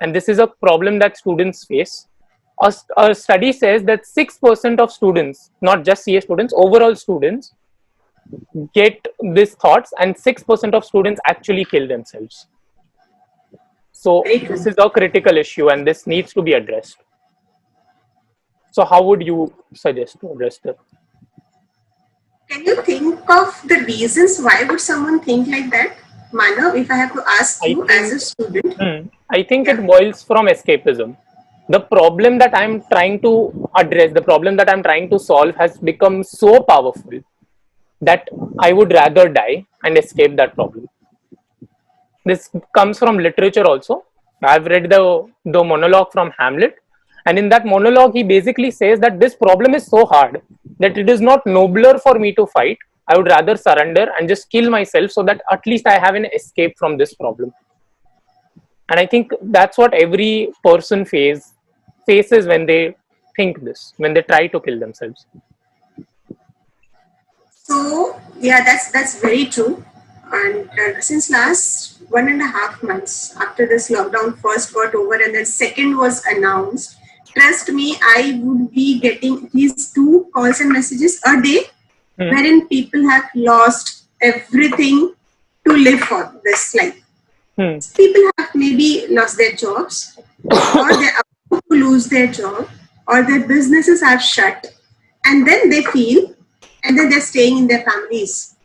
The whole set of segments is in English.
and this is a problem that students face. A study says that 6% of students, not just CA students, overall students, get these thoughts, and 6% of students actually kill themselves. So Very this true. is a critical issue, and this needs to be addressed. So how would you suggest to address that? Can you think of the reasons why would someone think like that? Manav, if I have to ask I you as a think student. I think Yeah. it boils from escapism. The problem that I'm trying to address, the problem that I'm trying to solve has become so powerful that I would rather die and escape that problem. This comes from literature also. I've read the monologue from Hamlet, and in that monologue, he basically says that this problem is so hard that it is not nobler for me to fight. I would rather surrender and just kill myself so that at least I have an escape from this problem. And I think that's what every person faces when they think this, when they try to kill themselves. So yeah, that's very true. And since last 1.5 months after this lockdown first got over and then second was announced, trust me, I would be getting these 2 calls and messages a day, wherein people have lost everything to live for this life. Hmm. People have maybe lost their jobs, or they're about to lose their job, or their businesses are shut, and then they feel, and then they're staying in their families.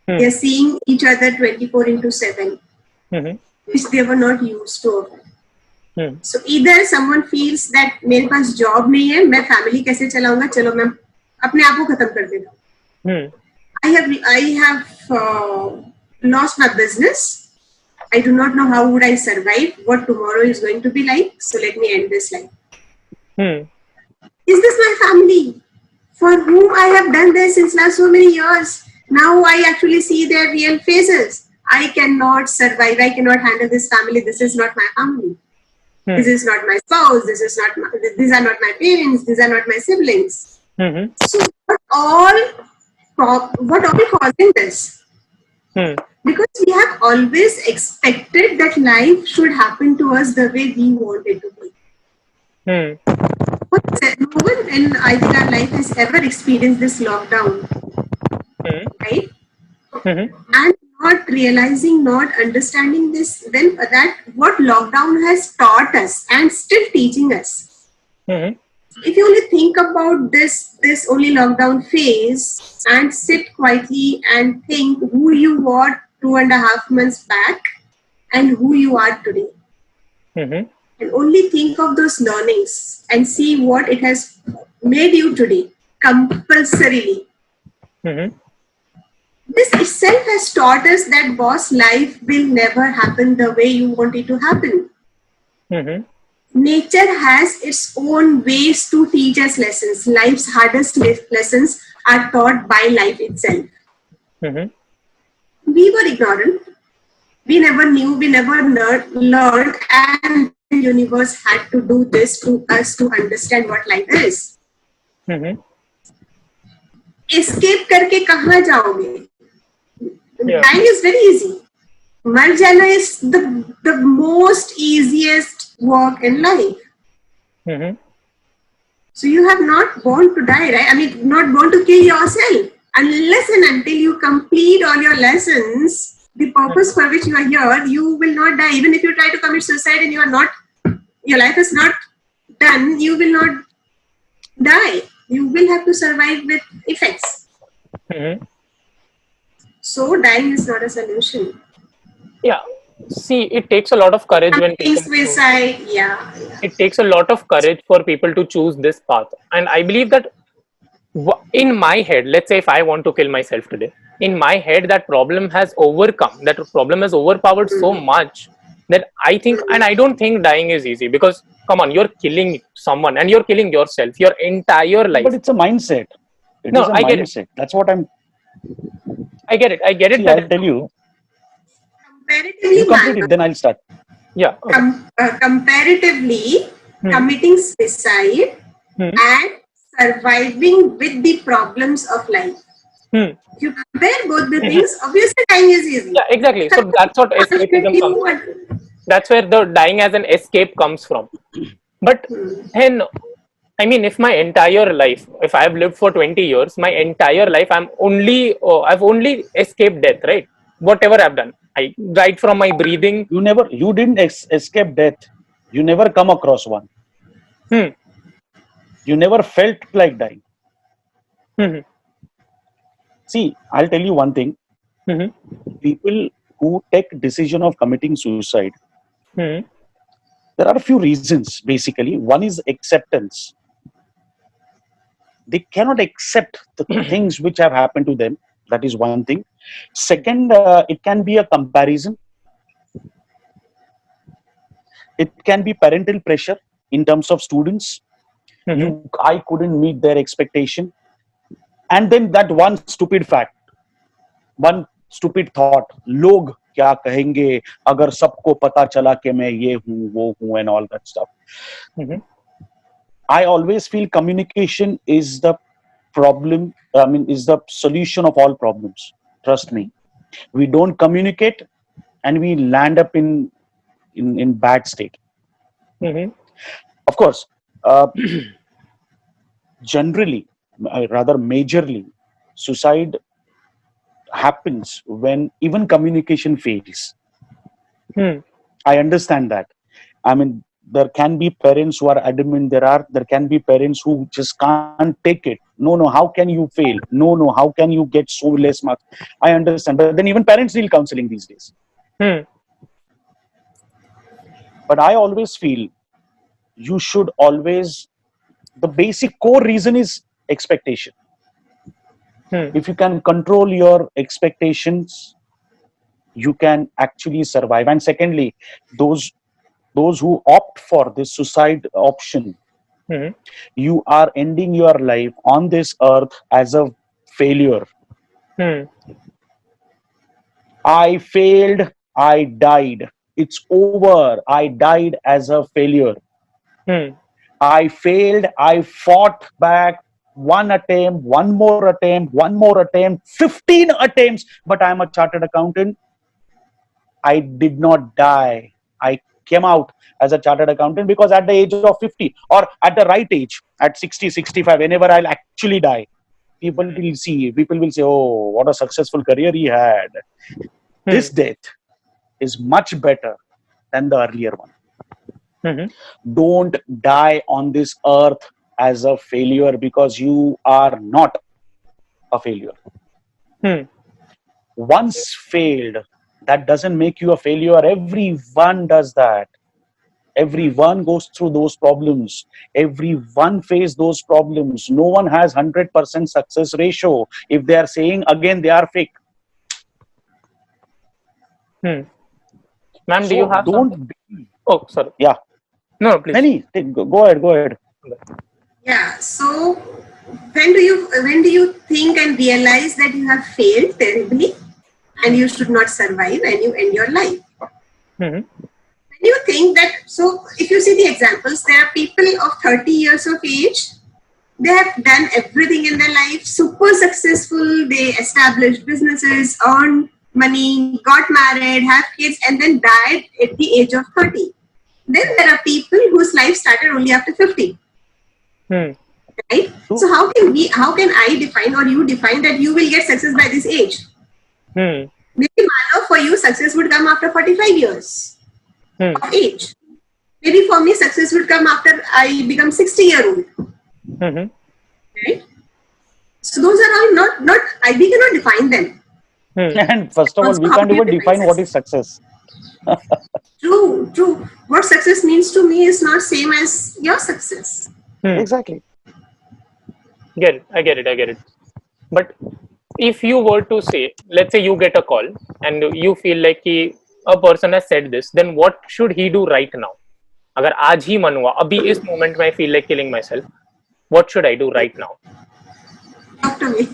They're seeing each other 24 into 7, Hmm. which they were not used to. Hmm. So either someone feels that मेरे पास job नहीं है, मैं family कैसे चलाऊंगा, चलो मैं अपने आप को खत्म कर देता हूँ. Hmm. I have lost my business. I do not know how would I survive, what tomorrow is going to be like. So let me end this life. Hmm. Is this my family for whom I have done this since last so many years? Now I actually see their real faces. I cannot survive. I cannot handle this family. This is not my family. This is not my spouse. These are not my parents. These are not my siblings. Hmm. So what are we causing this? Hmm. Because we have always expected that life should happen to us the way we want it to be. Hmm. No one in I think our life has ever experienced this lockdown, right? And not realizing, not understanding this, then that what lockdown has taught us and still teaching us. If you only think about this only lockdown phase and sit quietly and think who you were 2.5 months back and who you are today, and only think of those learnings and see what it has made you today compulsorily. This itself has taught us that boss, life will never happen the way you want it to happen. Nature has its own ways to teach us lessons. Life's hardest lessons are taught by life itself. We were ignorant. We never knew, we never learned, and the universe had to do this to us to understand what life is. Escape करके कहाँ जाओगे? Dying is very easy. मर जाना is the most easiest work in life. So you have not born to die, right? I mean, not born to kill yourself. Unless and until you complete all your lessons, the purpose for which you are here, you will not die. Even if you try to commit suicide and your life is not done, you will not die. You will have to survive with effects. So dying is not a solution. Yeah. See, it takes a lot of courage when people suicide. It takes a lot of courage for people to choose this path. And I believe that in my head, let's say if I want to kill myself today, in my head, that problem has overpowered so much that I think, and I don't think dying is easy, because come on, you're killing someone and you're killing yourself, your entire life. But it's a mindset. I get it. That's what I get it. See, I'll tell you. Comparatively, you complete it, then I'll start. Yeah. Okay. Comparatively, committing suicide and surviving with the problems of life. If you compare both the things, obviously dying is easy. Yeah, exactly. So that's what escapism comes from. That's where the dying as an escape comes from. But then, I mean, if my entire life, if I've lived for 20 years, my entire life I've only escaped death, right? Whatever I've done, right from my breathing. You didn't escape death. You never come across one. Hmm. You never felt like dying. Hmm. See, I'll tell you one thing. Hmm. People who take decision of committing suicide, Hmm. there are a few reasons. Basically, one is acceptance. They cannot accept the things which have happened to them. That is one thing. Second, it can be a comparison. It can be parental pressure in terms of students. Hmm. I couldn't meet their expectation. And then that one stupid fact, one stupid thought, log क्या कहेंगे अगर सबको पता चला कि मैं ये हूँ वो हूँ and all that stuff. Hmm. I always feel communication is the problem. I mean, is the solution of all problems. Trust me. We don't communicate, and we land up in bad state. Hmm. Of course, generally, rather majorly, suicide happens when even communication fails. Hmm. I understand that. I mean, there can be parents who are adamant. There can be parents who just can't take it. No, how can you fail? No, how can you get so less marks? I understand, but then even parents need counseling these days. Hmm. But I always feel you should always, the basic core reason is expectation. Hmm. If you can control your expectations, you can actually survive. And secondly, those who opt for this suicide option, Hmm. you are ending your life on this earth as a failure. Hmm. I failed, I died, it's over, I died as a failure. Hmm. I failed, I fought back, one attempt, one more attempt, 15 attempts, but I'm a chartered accountant. I did not die. I came out as a chartered accountant because at the age of 50 or at the right age, at 60, 65, whenever I'll actually die, people will say, oh, what a successful career he had. This death is much better than the earlier one. Hmm. Don't die on this earth as a failure, because you are not a failure. Hmm. Once failed, that doesn't make you a failure. Everyone does that. Everyone goes through those problems. Everyone faces those problems. No one has 100% success ratio. If they are saying again, they are fake. Hmm. Ma'am, do So you have don't something? be, Oh, sorry. yeah. No, please. Many, go ahead. Yeah. So when do you think and realize that you have failed terribly and you should not survive and you end your life? Hmm. When you think that, so if you see the examples, there are people of 30 years of age. They have done everything in their life, super successful. They established businesses, earned money, got married, have kids, and then died at the age of 30. Then there are people whose life started only after 50. Hmm. Right? So how can I define or you define that you will get success by this age? Hmm. Maybe Manav, for you, success would come after 45 years Hmm. of age. Maybe for me, success would come after I become 60-year-old. Hmm. Right? So those are all we cannot define them. And first of all, we How can't do you even define what is success. True. What success means to me is not same as your success. Exactly. I get it. But if you were to say, let's say you get a call and you feel like a person has said this, then what should he do right now? अगर आज ही मन हुआ, अभी इस moment में I feel like killing myself, what should I do right now? Talk to me.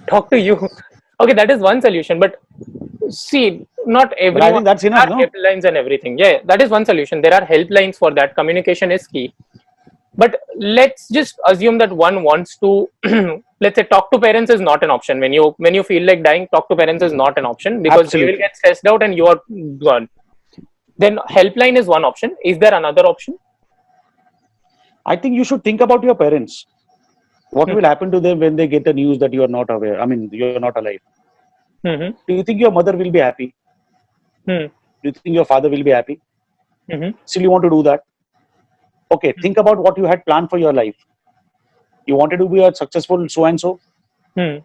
Talk to you. Okay, that is one solution, but see, not But I everyone. think that's enough, There are no? helplines and everything. Yeah, that is one solution. There are helplines for that. Communication is key. But let's just assume that one wants to, let's say, talk to parents is not an option. When you feel like dying, talk to parents is not an option because they will Absolutely. get stressed out and you are gone. Then helpline is one option. Is there another option? I think you should think about your parents. What will happen to them when they get the news that you are not aware? I mean, you are not alive. Mm-hmm. Do you think your mother will be happy? Hmm. Do you think your father will be happy? Mm-hmm. Still, you want to do that? Okay, think about what you had planned for your life. You wanted to be a successful so and so. Hmm.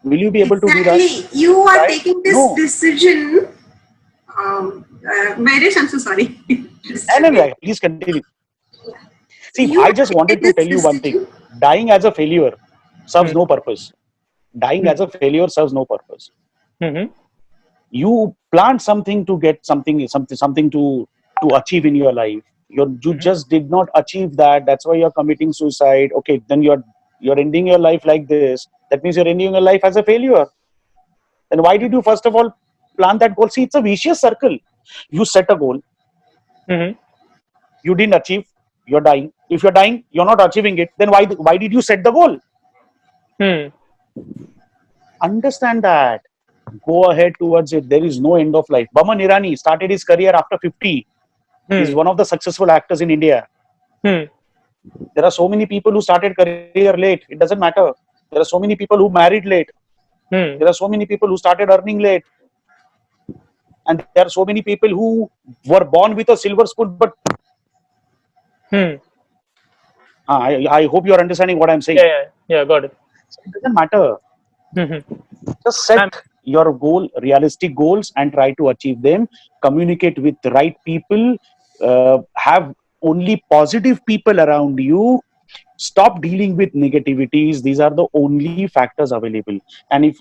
Will you be able to do that? Exactly. You are Right? taking this No. decision. Mahesh, I'm so sorry. No, please continue. See, You I are just wanted taking to tell this you one thing. decision. Dying as a failure serves Hmm. no purpose. Dying as a failure serves no purpose. Mm-hmm. You planned something to get something to achieve in your life. You just did not achieve that. That's why you're committing suicide. Okay, then you're ending your life like this. That means you're ending your life as a failure. Then why did you first of all plan that goal? See, it's a vicious circle. You set a goal, Mm-hmm. you didn't achieve, you're dying. If you're dying, you're not achieving it. Then why did you set the goal? Hmm. Understand that. Go ahead towards it. There is no end of life. Boman Irani started his career after 50. He's Hmm. one of the successful actors in India. Hmm. There are so many people who started career late. It doesn't matter. There are so many people who married late. Hmm. There are so many people who started earning late. And there are so many people who were born with a silver spoon. But Hmm. I hope you are understanding what I'm saying. Yeah. Got it. It doesn't matter. Mm-hmm. Just set Ma'am. your goal, realistic goals, and try to achieve them. Communicate with the right people. Have only positive people around you. Stop dealing with negativities. These are the only factors available. And if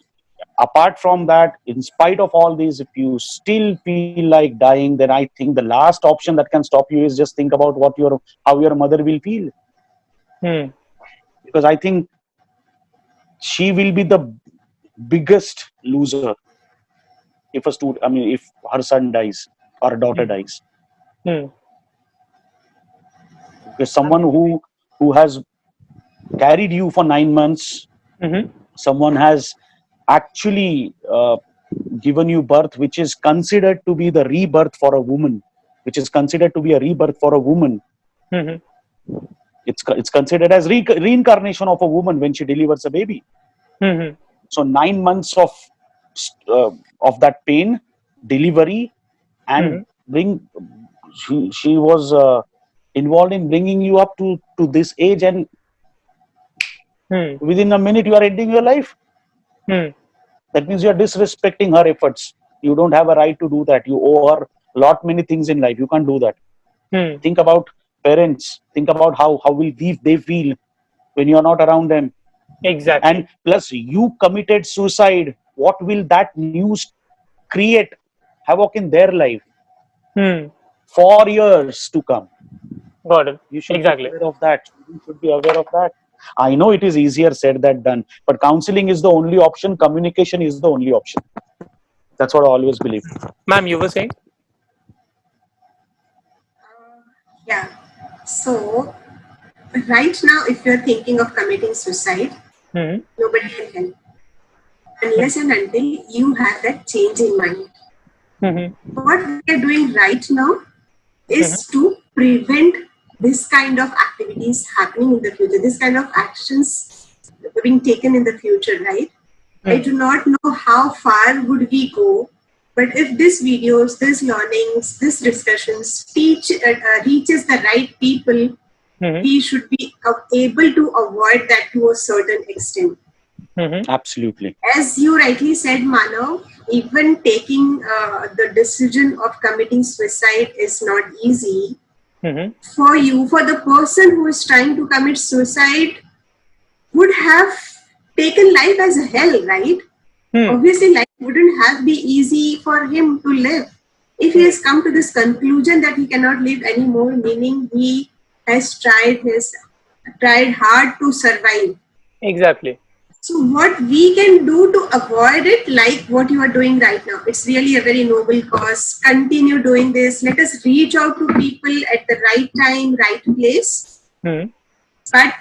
apart from that, in spite of all these, if you still feel like dying, then I think the last option that can stop you is just think about how your mother will feel. Hmm. Because I think she will be the biggest loser if her son dies or daughter dies. Hmm. Because someone who has carried you for 9 months, Mm-hmm. someone has actually given you birth, which is considered to be the rebirth for a woman, which is considered to be a rebirth for a woman. Mm-hmm. It's considered as reincarnation of a woman when she delivers a baby. Mm-hmm. So 9 months uh, of that pain, delivery, and she was involved in bringing you up to this age, and Hmm. within a minute you are ending your life. Hmm. That means you are disrespecting her efforts. You don't have a right to do that. You owe her lot many things in life. You can't do that. Hmm. Think about parents. Think about how will they feel when you are not around them. Exactly. And plus, you committed suicide. What will that news create havoc in their life Hmm. for years to come? Got it. You should be Exactly. aware of that. You should be aware of that. I know it is easier said than done, but counseling is the only option. Communication is the only option. That's what I always believe. Ma'am, you were saying? Yeah. So, right now, if you're thinking of committing suicide, Hmm. nobody can help unless and until you have that change in mind. Mm-hmm. What we are doing right now is to prevent this kind of activities happening in the future, this kind of actions being taken in the future, right? I do not know how far would we go, but if these videos, these learnings, these discussions reaches the right people, we should be able to avoid that to a certain extent. Mm-hmm. Absolutely. As you rightly said, Manav, even taking the decision of committing suicide is not easy. Mm-hmm. For you, for the person who is trying to commit suicide, would have taken life as a hell, right? Obviously, life wouldn't have been easy for him to live. If he has come to this conclusion that he cannot live anymore, meaning he has tried hard to survive. Exactly. So what we can do to avoid it, like what you are doing right now, it's really a very noble cause. Continue doing this. Let us reach out to people at the right time, right place. But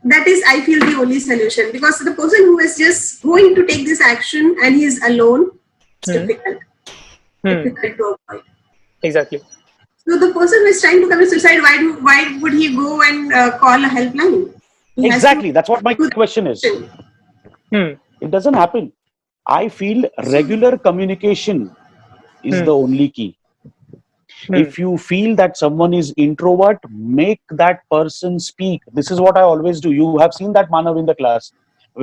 that is, I feel, the only solution, because the person who is just going to take this action and he is alone, it's difficult to avoid. Exactly. So the person who is trying to commit suicide, why would he go and call a helpline? He has to Exactly. That's what my do question is. Hmm. It doesn't happen. I feel regular communication is Hmm. the only key. Hmm. If you feel that someone is introvert, make that person speak. This is what I always do. You have seen that, Manav, in the class.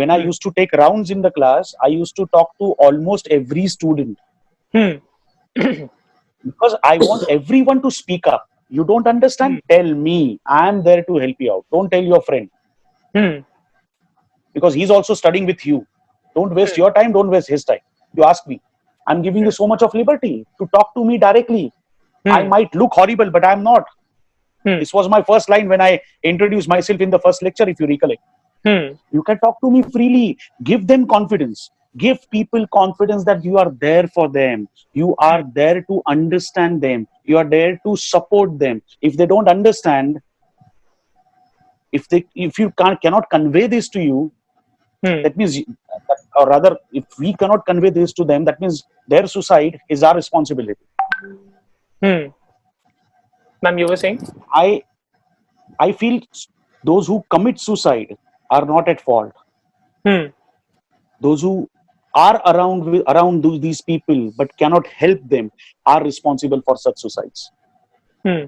When I Hmm. used to take rounds in the class, I used to talk to almost every student Hmm. because I want everyone to speak up. You don't understand? Tell me. I am there to help you out. Don't tell your friend Hmm. because he's also studying with you. Don't waste your time. Don't waste his time. You ask me. I'm giving you so much of liberty to talk to me directly. I Hmm. might look horrible, but I'm not. Hmm. This was my first line when I introduced myself in the first lecture, if you recollect. Hmm. You can talk to me freely. Give them confidence. Give people confidence that you are there for them. You are there to understand them. You are there to support them. If they don't understand, if you cannot convey this to you, Hmm. that means, or rather, if we cannot convey this to them, that means their suicide is our responsibility. Hmm. Ma'am, you were saying? I feel those who commit suicide are not at fault. Hmm. Those who are around these people but cannot help them are responsible for such suicides. Hmm.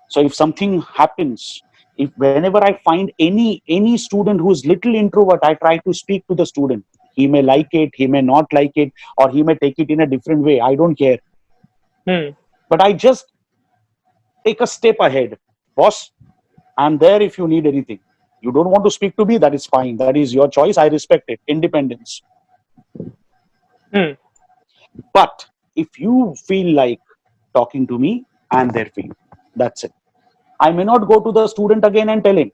So if something happens, if whenever I find any student who is little introvert, I try to speak to the student. He may like it, he may not like it, or he may take it in a different way. I don't care. Hmm. But I just take a step ahead. Boss, I'm there if you need anything. You don't want to speak to me, that is fine. That is your choice. I respect it. Independence. Hmm. But if you feel like talking to me, I'm there for you. That's it. I may not go to the student again and tell him,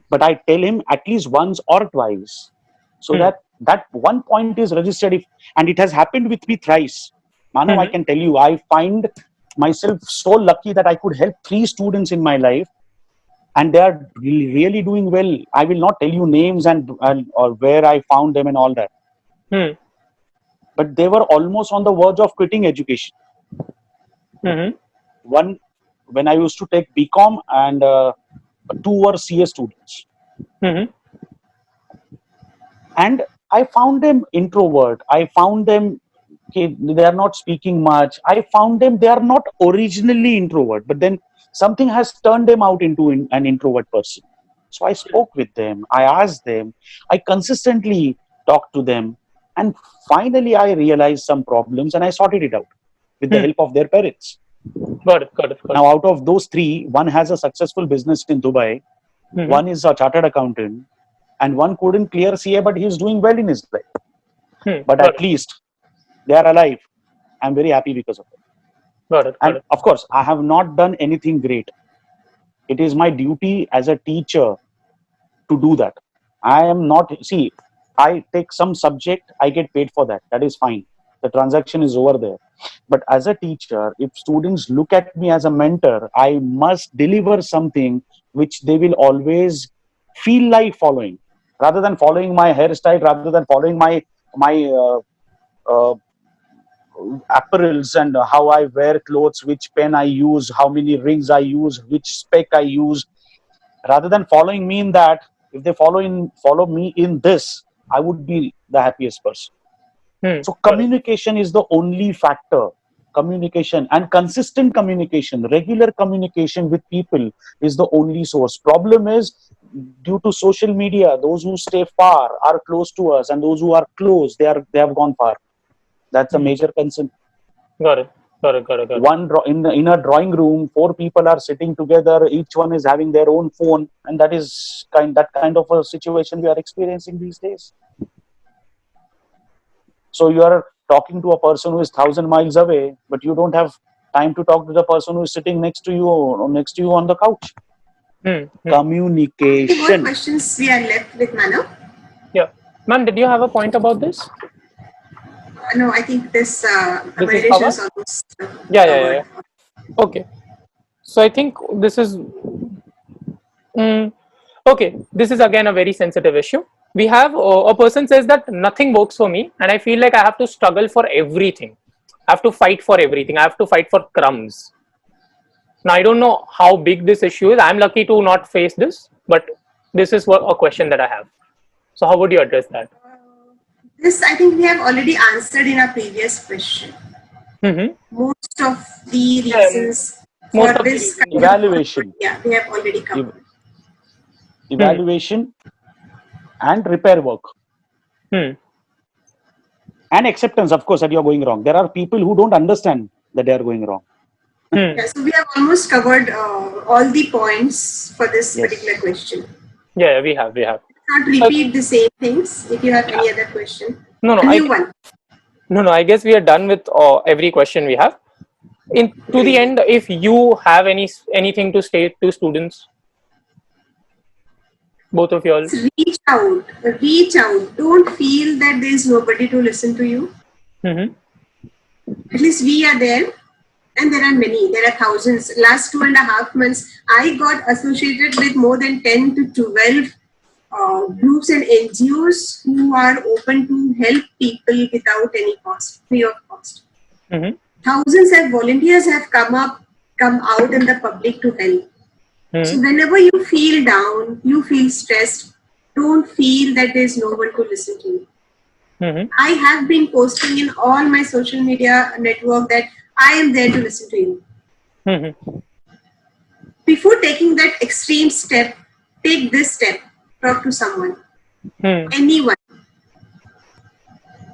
but I tell him at least once or twice so Hmm. that that one point is registered. If and it has happened with me thrice. Manav, I Hmm. can tell you, I find myself so lucky that I could help 3 students in my life and they are really doing well. I will not tell you names and or where I found them and all that, Hmm. but they were almost on the verge of quitting education. Hmm. One, when I used to take BCom, and 2 were CA students, Hmm. and I found them introvert. I found them, okay, they are not speaking much. I found them they are not originally introvert, but then something has turned them out into an introvert person. So I spoke with them. I asked them. I consistently talked to them, and finally I realized some problems and I sorted it out with the Hmm. help of their parents. Got it. Got it. Got Now, it. out of those 3, one has a successful business in Dubai, Hmm. one is a chartered accountant, and one couldn't clear CA, but he's doing well in his life. Hmm. But Got at it. least they are alive. I'm very happy because of it. Got it. Got And it. of course, I have not done anything great. It is my duty as a teacher to do that. I am not, see, I take some subject, I get paid for that. That is fine. The transaction is over there. But as a teacher, if students look at me as a mentor, I must deliver something which they will always feel like following, rather than following my hairstyle, rather than following my uh, apparels and how I wear clothes, which pen I use, how many rings I use, which spec I use. Rather than following me in that, if they follow me in this, I would be the happiest person. Hmm. So Got it. communication is the only factor. Communication and consistent communication, regular communication with people is the only source. Problem is, due to social media, those who stay far are close to us, and those who are close, they have gone far. That's a Hmm. major concern. Got it. Got it. Got it. Got it. In a drawing room, 4 people are sitting together, each one is having their own phone, and that kind of a situation we are experiencing these days. So you are talking to a person who is 1,000 miles away, but you don't have time to talk to the person who is sitting next to you or next to you on the couch. Hmm. Hmm. How many more Communication. questions we are left with, Manav? Yeah. Ma'am, did you have a point about this? No, I think this This is meditation covered? is almost Yeah. Yeah. Yeah. covered. Yeah. Okay. So I think this is okay. This is again a very sensitive issue. We have a person says that nothing works for me, and I feel like I have to struggle for everything. I have to fight for everything. I have to fight for crumbs. Now, I don't know how big this issue is. I'm lucky to not face this, but this is a question that I have. So, how would you address that? This I think we have already answered in our previous question. Most of the reasons for this kind of evaluation. Yeah, we have already covered. Evaluation and repair work. And acceptance, of course, that you are going wrong. There are people who don't understand that they are going wrong. Yeah, so we have almost covered all the points for this particular question. Yeah, we have. Not repeat the same things. If you have any other question, No, I guess we are done with every question we have. To the end, if you have anything to say to students, both of you all. Reach out. Don't feel that there is nobody to listen to you. At least we are there, and there are many. There are thousands. Last 2.5 months, I got associated with more than 10 to 12 groups and NGOs who are open to help people without any cost, free of cost. Thousands of volunteers have come out in the public to help. So whenever you feel down, you feel stressed, don't feel that there is no one to listen to you. I have been posting in all my social media network that I am there to listen to you. Before taking that extreme step, take this step. Talk to someone. Anyone.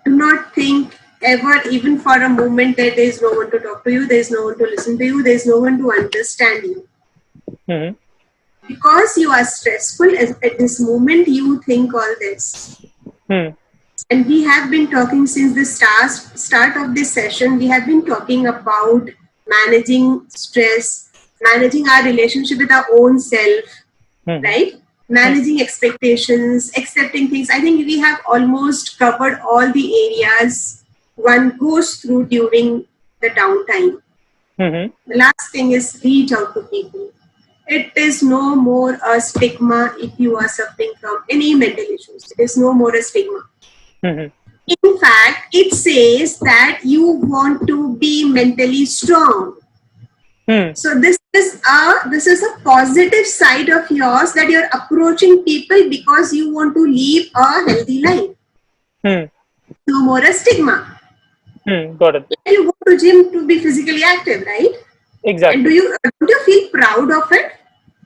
Do not think ever, even for a moment, that there is no one to talk to you, there is no one to listen to you, there is no one to understand you. Because you are stressful at this moment, you think all this. And we have been talking since the start of this session, we have been talking about managing stress, managing our relationship with our own self, right? Managing expectations, accepting things. I think we have almost covered all the areas one goes through during the downtime. The last thing is reach out to people. It is no more a stigma if you are suffering from any mental issues. It is no more a stigma. In fact, it says that you want to be mentally strong. So this is a positive side of yours, that you're approaching people because you want to live a healthy life. No more a stigma. Got it. You go to gym to be physically active, right? Exactly. And do you feel proud of it?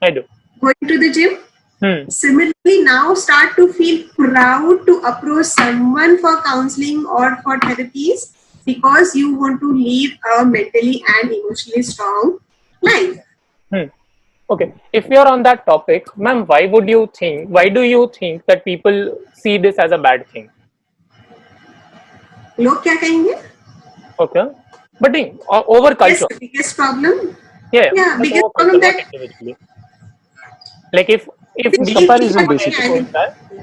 I do. Going to the gym? Similarly, now start to feel proud to approach someone for counseling or for therapies because you want to live a mentally and emotionally strong life. Okay. If we are on that topic, ma'am, why do you think that people see this as a bad thing? लोग क्या कहेंगे? Okay. But over culture. Yes, biggest problem. Yeah, biggest problem that like if we comparison basically.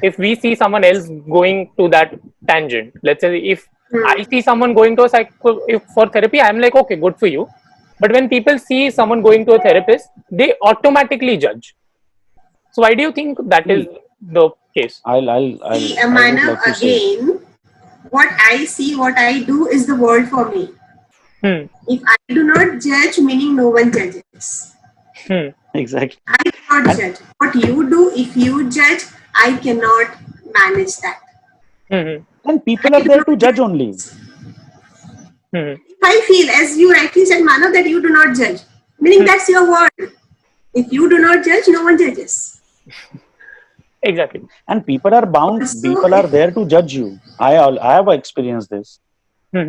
If we see someone else going to that tangent, let's say if I see someone going to for therapy, I'm like, okay, good for you. But when people see someone going to a therapist, they automatically judge. So why do you think that is the case? Manav, again, what I see, what I do is the world for me. If I do not judge, meaning no one judges. Exactly. I do not judge. What you do, if you judge, I cannot manage that. And people are there to judge only. If I feel, as you rightly said, Manav, that you do not judge, meaning that's your word. If you do not judge, no one judges. Exactly. And people are bound, people are there to judge you. I have experienced this.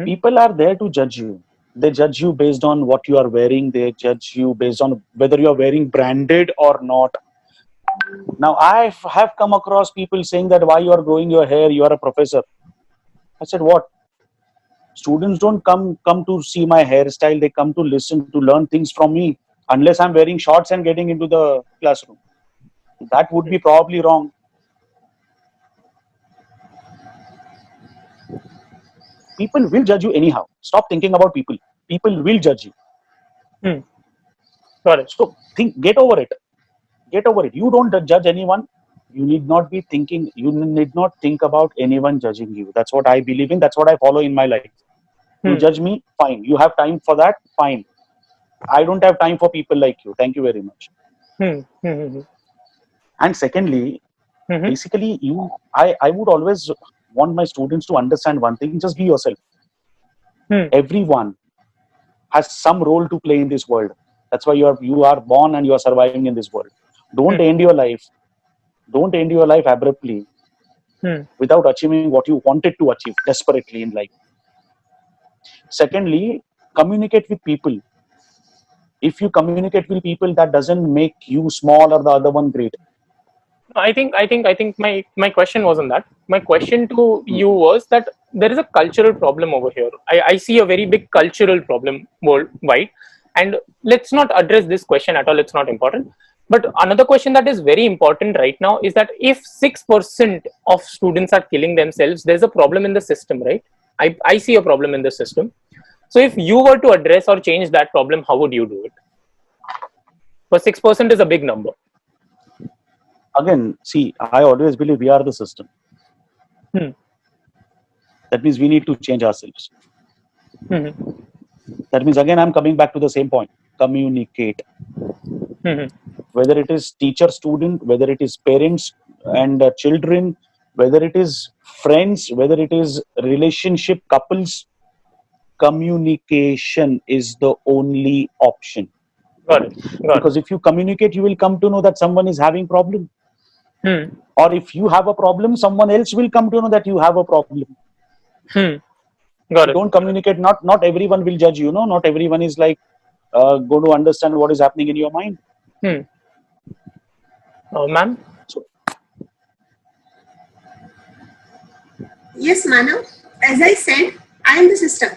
People are there to judge you. They judge you based on what you are wearing. They judge you based on whether you are wearing branded or not. Now, I have come across people saying that why you are growing your hair, you are a professor. I said, what? Students don't come to see my hairstyle. They come to listen, to learn things from me. Unless I'm wearing shorts and getting into the classroom. That would be probably wrong. People will judge you anyhow. Stop thinking about people. People will judge you. Got it. So get over it. Get over it. You don't judge anyone. You need not be thinking. You need not think about anyone judging you. That's what I believe in. That's what I follow in my life. You judge me, fine. You have time for that, fine. I don't have time for people like you. Thank you very much. And secondly, basically, I would always want my students to understand one thing: just be yourself. Everyone has some role to play in this world. That's why you are born and you are surviving in this world. Don't end your life. Don't end your life abruptly without achieving what you wanted to achieve desperately in life. Secondly, communicate with people. If you communicate with people, that doesn't make you small or the other one great. I think my question wasn't that. My question to you was that there is a cultural problem over here. I see a very big cultural problem worldwide, and let's not address this question at all. It's not important. But another question that is very important right now is that if 6% of students are killing themselves, there's a problem in the system, right? I see a problem in the system. So if you were to address or change that problem, how would you do it? Because 6% is a big number. Again, see, I always believe we are the system. That means we need to change ourselves. That means, again, I'm coming back to the same point: communicate. Whether it is teacher student, whether it is parents and children, whether it is friends, whether it is relationship couples, communication is the only option. Got it. Because if you communicate, you will come to know that someone is having problem. Or if you have a problem, someone else will come to know that you have a problem. Got it. Don't communicate. Not everyone will judge you. Not everyone is like going to understand what is happening in your mind. Ma'am? Yes, Manav. As I said, I am the system.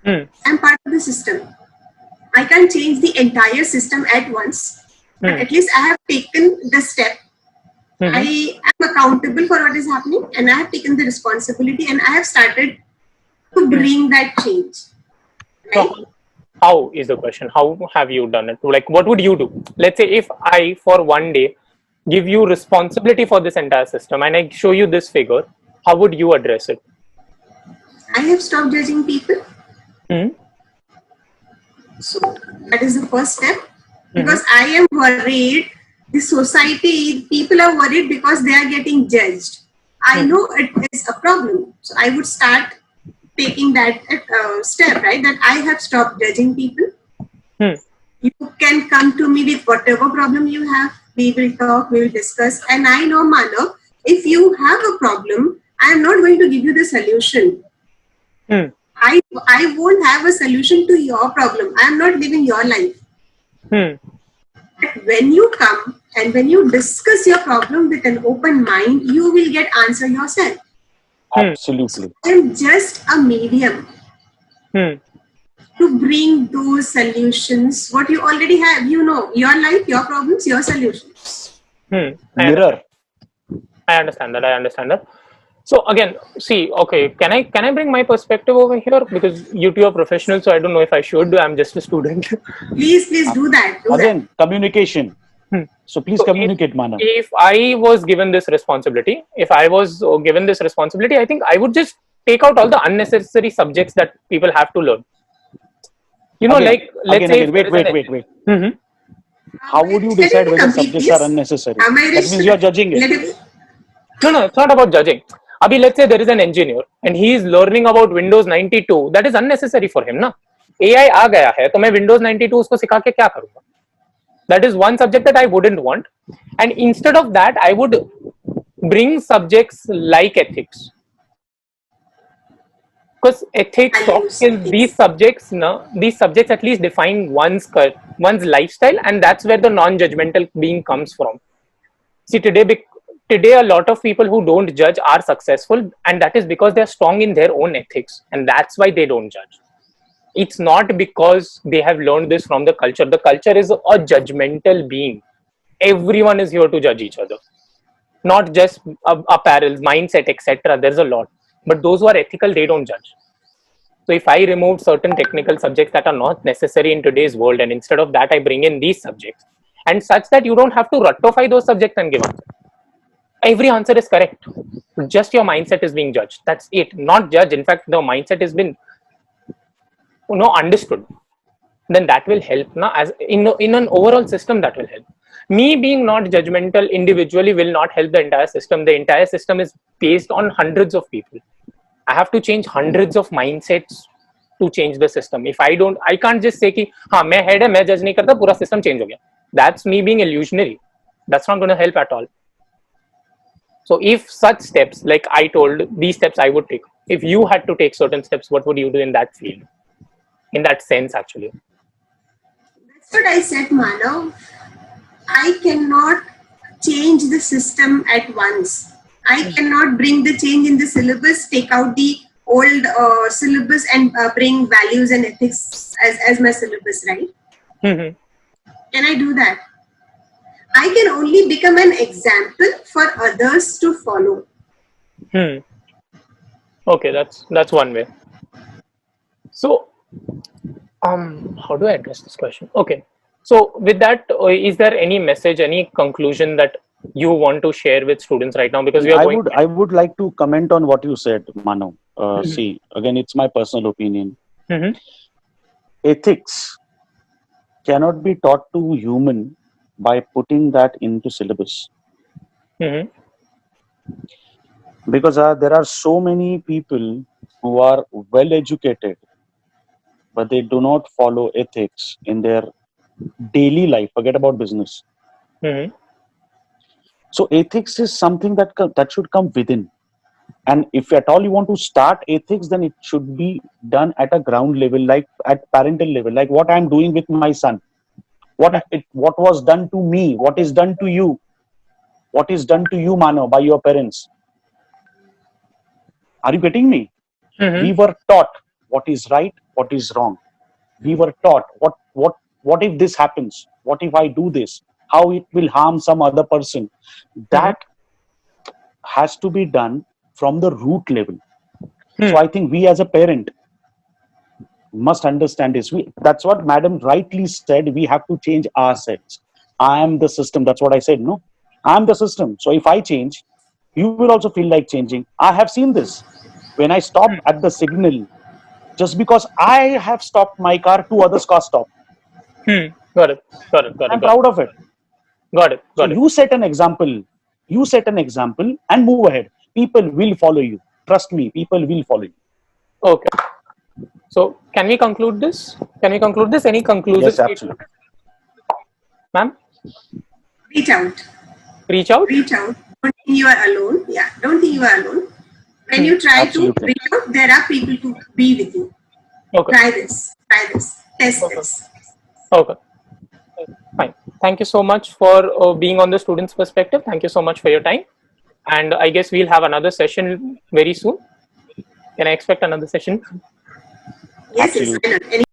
I'm part of the system. I can't change the entire system at once. But at least I have taken the step. I am accountable for what is happening, and I have taken the responsibility, and I have started to bring that change. Right? So how is the question? How have you done it? Like, what would you do? Let's say if I, for one day, give you responsibility for this entire system and I show you this figure, how would you address it? I have stopped judging people. So that is the first step. Because I am worried, the society, people are worried because they are getting judged. I know it is a problem. So I would start taking that step, right? That I have stopped judging people. You can come to me with whatever problem you have. We will talk, we will discuss. And I know, Manav, if you have a problem, I am not going to give you the solution. I won't have a solution to your problem. I am not living your life. But when you come and when you discuss your problem with an open mind, you will get answer yourself. Absolutely. I am just a medium to bring those solutions. What you already have, your life, your problems, your solutions. Mirror. I understand that. So again, see, okay, can I bring my perspective over here? Because you two are professionals, so I don't know if I should. I'm just a student. Please do that. Again, communication. So please communicate, Manav. If I was given this responsibility, I think I would just take out all the unnecessary subjects that people have to learn. Let's say. Wait. How would you decide whether subjects are unnecessary? That means you are judging it. No, it's not about judging. Abhi, let's say there is an engineer and he is learning about Windows 92. That is unnecessary for him, na? AI आ गया है, तो मैं Windows 92 उसको सिखा के क्या करूँगा? That is one subject that I wouldn't want. And instead of that, I would bring subjects like ethics. Because ethics, soft skills, these subjects at least define one's lifestyle, and that's where the non-judgmental being comes from. See, today a lot of people who don't judge are successful, and that is because they're strong in their own ethics, and that's why they don't judge. It's not because they have learned this from the culture. The culture is a judgmental being. Everyone is here to judge each other, not just apparel, mindset, etc. There's a lot, but those who are ethical, they don't judge. So if I remove certain technical subjects that are not necessary in today's world, and instead of that I bring in these subjects, and such that you don't have to ratify those subjects and give answer. Every answer is correct. Just your mindset is being judged. That's it. Not judged. In fact, the mindset has been understood, then that will help. Now, as in an overall system, that will help. Me being not judgmental individually will not help the entire system. The entire system is based on hundreds of people. I have to change hundreds of mindsets to change the system. If I can't just say कि हाँ मैं head है, मैं judge नहीं करता, पूरा system change हो गया. That's me being illusionary. That's not going to help at all. So if such steps, like I told, these steps I would take. If you had to take certain steps, what would you do in that field? In that sense, actually. That's what I said, Manav. I cannot change the system at once. I cannot bring the change in the syllabus, take out the old syllabus and bring values and ethics as my syllabus, right? Mm-hmm. Can I do that? I can only become an example for others to follow. Okay, that's one way. So, how do I address this question? Okay, so with that, is there any message, any conclusion that you want to share with students right now? Because we are I would like to comment on what you said, Mano. See, again, it's my personal opinion. Mm-hmm. Ethics cannot be taught to human by putting that into syllabus. Mm-hmm. Because there are so many people who are well educated, but they do not follow ethics in their daily life. Forget about business. Mm-hmm. So ethics is something that should come within. And if at all you want to start ethics, then it should be done at a ground level, like at parental level, like what I'm doing with my son. What was done to me, what is done to you, what is done to you, Mano, by your parents. Are you getting me? Mm-hmm. We were taught what is right, what is wrong. We were taught what if this happens, what if I do this, how it will harm some other person. That has to be done from the root level. So I think we as a parent must understand this. That's what Madam rightly said. We have to change ourselves. I am the system. That's what I said. No, I am the system. So if I change, you will also feel like changing. I have seen this. When I stop at the signal, just because I have stopped my car, 2 others cars stop. Got it. I'm proud of it. Got it. So you set an example. You set an example and move ahead. People will follow you. Trust me, people will follow you. Okay. So can we conclude this? Any conclusive Yes, absolutely. Ma'am? Reach out. Reach out? Reach out. Don't think you are alone. Yeah, don't think you are alone. When you try to reach out, there are people to be with you. Okay. Try this. Test this. Okay. Fine. Thank you so much for being on the student's perspective. Thank you so much for your time. And I guess we'll have another session very soon. Can I expect another session? Yes, yes.